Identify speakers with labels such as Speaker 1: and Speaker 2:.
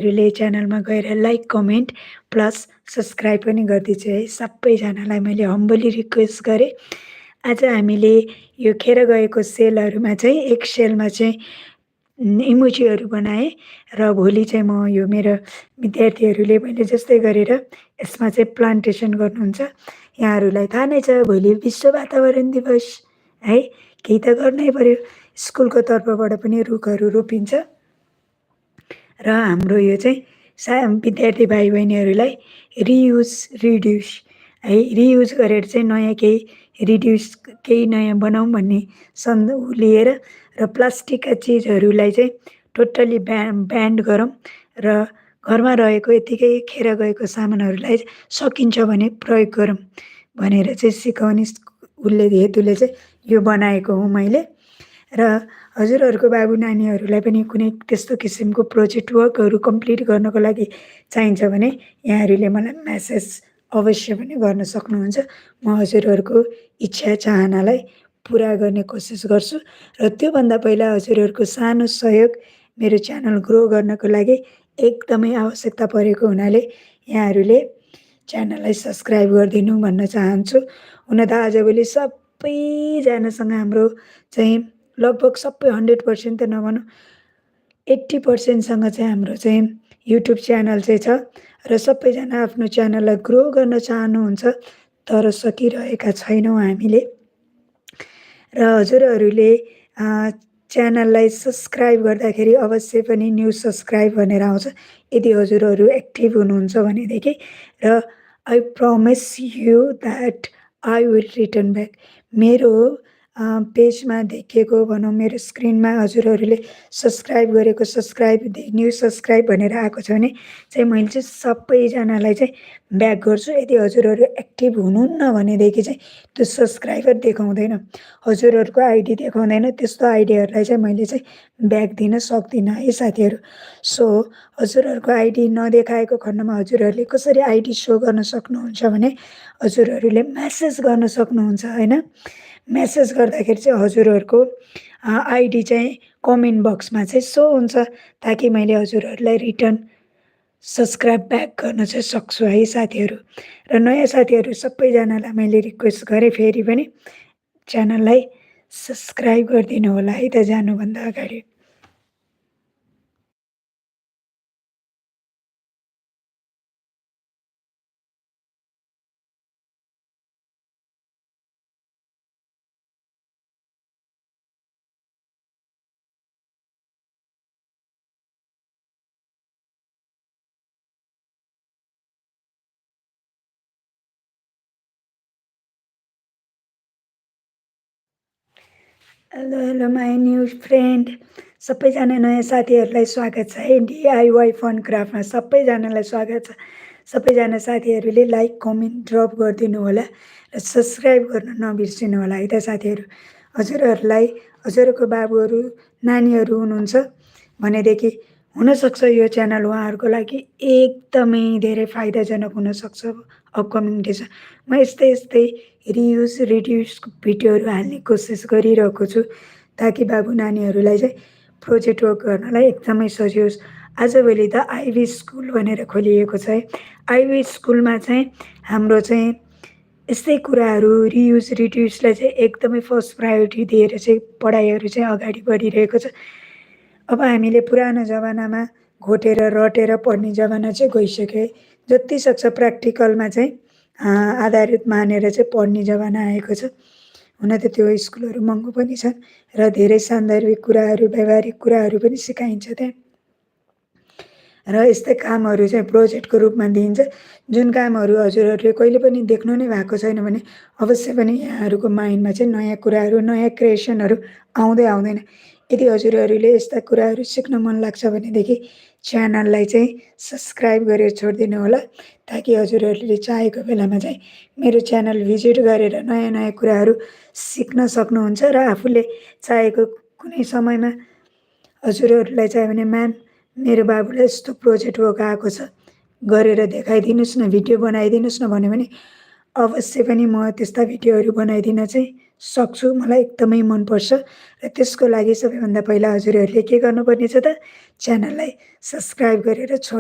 Speaker 1: हरूले च्यानलमा गएर लाइक कमेन्ट प्लस सब्सक्राइब पनि गरिदिन्छु है। सबैजनालाई मैले हम्बली रिक्वेस्ट गरेँ। आज हामीले यो खेर गएको सेलहरूमा चाहिँ एक सेलमा चाहिँ इमोजीहरू बनाएँ र भोलि चाहिँ म यो मेरो विद्यार्थीहरूले मैले जस्तै गरेर यसमा चाहिँ प्लान्टेसन गर्नुहुन्छ। यहाँहरूलाई थाहा नै छ भोलि विश्व वातावरण दिवस है, केही त गर्नै पर्यो। स्कुलको तर्फबाट पनि रुखहरू रोपिन्छ र हाम्रो यो चाहिँ विद्यार्थी भाइ बहिनीहरूलाई रियुज रिड्युस है, रियुज गरेर चाहिँ नयाँ केही रिड्युस केही नयाँ बनाऊँ भन्ने लिएर र प्लास्टिकका चिजहरूलाई चाहिँ टोटल्ली ब्यान्ड गरौँ र घरमा रहेको यतिकै खेर गएको सामानहरूलाई सकिन्छ भने प्रयोग गरौँ भनेर चाहिँ सिकाउने हेतुले चाहिँ यो बनाएको हुँ मैले। र हजुरहरूको बाबु नानीहरूलाई पनि कुनै त्यस्तो किसिमको प्रोजेक्ट वर्कहरू कम्प्लिट गर्नको लागि चाहिन्छ भने यहाँहरूले मलाई मेसेज अवश्य पनि गर्न सक्नुहुन्छ। म हजुरहरूको इच्छा चाहनालाई पुरा गर्ने कोसिस गर्छु र त्योभन्दा पहिला हजुरहरूको सानो सहयोग मेरो च्यानल ग्रो गर्नको लागि एकदमै आवश्यकता परेको हुनाले यहाँहरूले च्यानललाई सब्सक्राइब गरिदिनु भन्न चाहन्छु। हुन त आजभोलि सबैजनासँग हाम्रो चाहिँ लगभग सबै 100% त नभनौँ 80%सँग चाहिँ हाम्रो चाहिँ युट्युब च्यानल चाहिँ छ र सबैजना आफ्नो च्यानललाई ग्रो गर्न चाहनुहुन्छ तर सकिरहेका छैनौँ हामीले। र हजुरहरूले च्यानललाई सब्सक्राइब गर्दाखेरि अवश्य पनि न्यू सब्सक्राइब भनेर आउँछ यदि हजुरहरू एक्टिभ हुनुहुन्छ भनेदेखि। र I promise you that I will return back. मेरो पेजमा देखिएको भनौँ मेरो स्क्रिनमा हजुरहरूले सब्सक्राइब गरेको न्यू सब्सक्राइब भनेर आएको छ भने चाहिँ मैले चाहिँ सबैजनालाई चाहिँ ब्याक गर्छु। यदि हजुरहरू एक्टिभ हुनुहुन्न भनेदेखि चाहिँ त्यो सब्सक्राइबर देखाउँदैन, हजुरहरूको आइडी देखाउँदैन। त्यस्तो आइडीहरूलाई चाहिँ मैले चाहिँ ब्याक दिन सक्दिनँ है साथीहरू। सो हजुरहरूको आइडी नदेखाएको खण्डमा हजुरहरूले कसरी आइडी सो गर्न सक्नुहुन्छ भने हजुरहरूले मेसेज गर्न सक्नुहुन्छ होइन। मेसेज गर्दाखेरि चाहिँ हजुरहरूको आइडी चाहिँ कमेन्ट बक्समा चाहिँ सो हुन्छ ताकि मैले हजुरहरूलाई रिटर्न सब्सक्राइब ब्याक गर्न चाहिँ सक्छु है साथीहरू। र नयाँ साथीहरू सबैजनालाई मैले रिक्वेस्ट गरेँ फेरि पनि च्यानललाई सब्सक्राइब गरिदिनु होला है त जानुभन्दा अगाडि। हेलो माई न्यू फ्रेन्ड, सबैजना नयाँ साथीहरूलाई स्वागत छ है डिआइवाई फन क्राफ्टमा। सबैजनालाई स्वागत छ। सबैजना साथीहरूले लाइक कमेन्ट ड्रप गरिदिनु होला र सब्सक्राइब गर्न नबिर्सिनु होला है त साथीहरू। हजुरहरूको बाबुहरू नानीहरू हुनुहुन्छ भनेदेखि हुनसक्छ यो च्यानल उहाँहरूको लागि एकदमै धेरै फाइदाजनक हुनसक्छ अपकमिङ डेजमा। म यस्तै रियुज रिड्युस भिडियोहरू हाल्ने कोसिस गरिरहेको छु ताकि बाबु नानीहरूलाई चाहिँ प्रोजेक्ट वर्क गर्नलाई एकदमै सजियोस्। आजभोलि त आइभी स्कुल भनेर खोलिएको छ है। आइभी स्कुलमा चाहिँ हाम्रो चाहिँ यस्तै कुराहरू रियुज रिड्युसलाई चाहिँ एकदमै फर्स्ट प्रायोरिटी दिएर चाहिँ पढाइहरू चाहिँ अगाडि बढिरहेको छ। अब हामीले पुरानो जमानामा घोटेर रटेर पढ्ने जमाना चाहिँ गइसक्यो है। जति सक्छ प्र्याक्टिकलमा चाहिँ आधारित मानेर चाहिँ पढ्ने जमाना आएको छ। हुन त त्यो स्कुलहरू महँगो पनि छन् र धेरै सान्दर्भिक कुराहरू व्यावहारिक कुराहरू पनि सिकाइन्छ त्यहाँ। र यस्तै कामहरू चाहिँ प्रोजेक्टको रूपमा दिइन्छ जुन कामहरू हजुरहरूले कहिले पनि देख्नु नै भएको छैन भने अवश्य पनि यहाँहरूको माइन्डमा चाहिँ नयाँ कुराहरू नयाँ क्रिएसनहरू आउँदैन। यदि हजुरहरूले यस्ता कुराहरू सिक्न मन लाग्छ भनेदेखि च्यानललाई चाहिँ सब्सक्राइब गरेर छोडिदिनु होला ताकि हजुरहरूले चाहेको बेलामा चाहिँ मेरो च्यानल भिजिट गरेर नयाँ नयाँ कुराहरू सिक्न सक्नुहुन्छ। र आफूले चाहेको कुनै समयमा हजुरहरूलाई चाहियो भने म्याम मेरो बाबुलाई यस्तो प्रोजेक्ट वर्क आएको छ गरेर देखाइदिनुहोस् न, भिडियो बनाइदिनुहोस् न भन्यो भने अवश्य पनि म त्यस्ता भिडियोहरू बनाइदिन चाहिँ सक्छु। मलाई एकदमै मनपर्छ र त्यसको लागि सबैभन्दा पहिला हजुरहरूले के गर्नुपर्ने छ त च्यानललाई सब्स्क्राइब गरेर